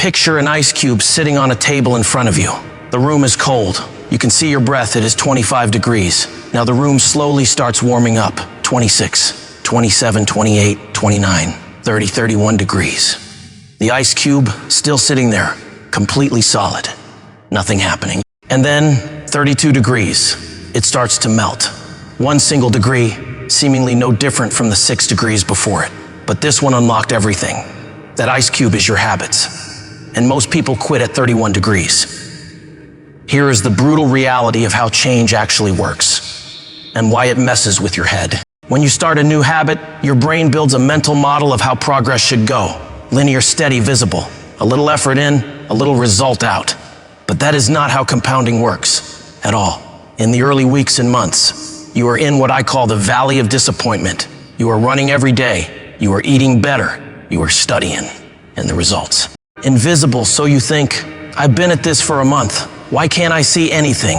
Picture an ice cube sitting on a table in front of you. The room is cold. You can see your breath, it is 25 degrees. Now the room slowly starts warming up. 26, 27, 28, 29, 30, 31 degrees. The ice cube still sitting there, completely solid. Nothing happening. And then 32 degrees. It starts to melt. One single degree, seemingly no different from the 6 degrees before it. But this one unlocked everything. That ice cube is your habits. And most people quit at 31 degrees. Here is the brutal reality of how change actually works and why it messes with your head. When you start a new habit, your brain builds a mental model of how progress should go. Linear, steady, visible. A little effort in, a little result out. But that is not how compounding works at all. In the early weeks and months, you are in what I call the valley of disappointment. You are running every day. You are eating better. You are studying. And the results. Invisible, so you think, I've been at this for a month. Why can't I see anything?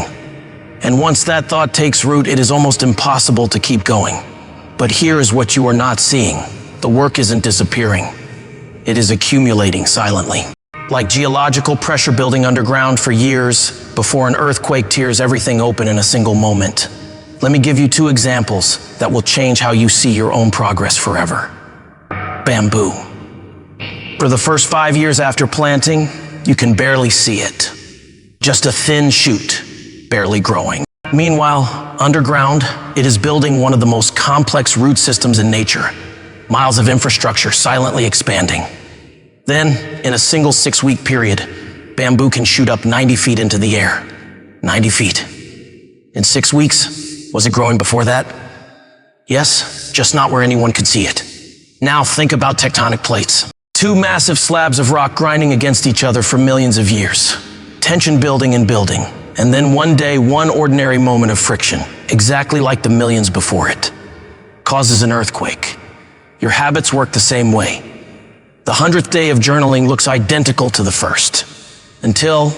And once that thought takes root, it is almost impossible to keep going. But here is what you are not seeing. The work isn't disappearing. It is accumulating silently. Like geological pressure building underground for years before an earthquake tears everything open in a single moment. Let me give you 2 examples that will change how you see your own progress forever. Bamboo. For the first 5 years after planting, you can barely see it. Just a thin shoot, barely growing. Meanwhile, underground, it is building one of the most complex root systems in nature. Miles of infrastructure silently expanding. Then, in a single 6-week period, bamboo can shoot up 90 feet into the air. 90 feet. In 6 weeks, was it growing before that? Yes, just not where anyone could see it. Now think about tectonic plates. 2 massive slabs of rock grinding against each other for millions of years. Tension building and building. And then one day, one ordinary moment of friction, exactly like the millions before it, causes an earthquake. Your habits work the same way. The 100th day of journaling looks identical to the first, until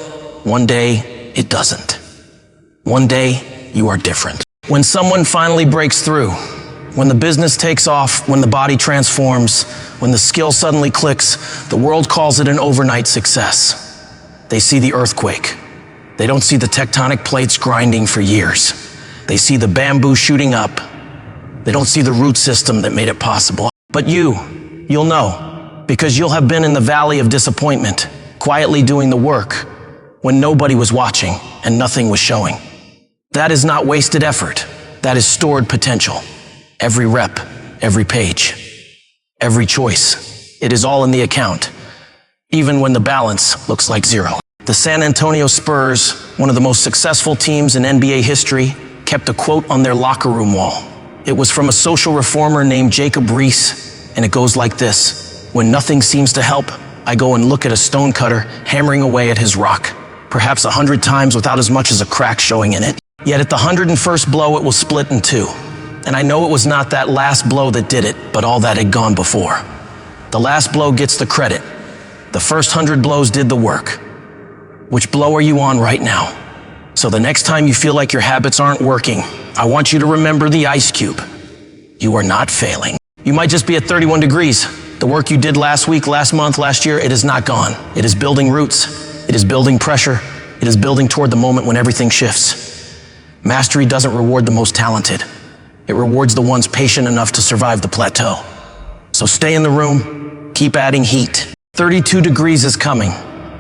one day it doesn't. One day you are different. When someone finally breaks through, when the business takes off, when the body transforms, when the skill suddenly clicks, the world calls it an overnight success. They see the earthquake. They don't see the tectonic plates grinding for years. They see the bamboo shooting up. They don't see the root system that made it possible. But you'll know, because you'll have been in the valley of disappointment, quietly doing the work when nobody was watching and nothing was showing. That is not wasted effort. That is stored potential. Every rep, every page, every choice. It is all in the account, even when the balance looks like zero. The San Antonio Spurs, one of the most successful teams in NBA history, kept a quote on their locker room wall. It was from a social reformer named Jacob Riis, and it goes like this: when nothing seems to help, I go and look at a stonecutter hammering away at his rock, perhaps 100 times without as much as a crack showing in it. Yet at the 101st blow, it will split in 2. And I know it was not that last blow that did it, but all that had gone before. The last blow gets the credit. The first 100 blows did the work. Which blow are you on right now? So the next time you feel like your habits aren't working, I want you to remember the ice cube. You are not failing. You might just be at 31 degrees. The work you did last week, last month, last year, it is not gone. It is building roots. It is building pressure. It is building toward the moment when everything shifts. Mastery doesn't reward the most talented. It rewards the ones patient enough to survive the plateau. So stay in the room, keep adding heat. 32 degrees is coming.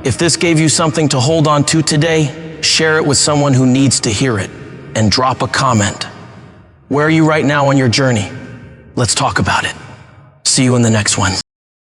If this gave you something to hold on to today, share it with someone who needs to hear it, and drop a comment. Where are you right now on your journey? Let's talk about it. See you in the next one.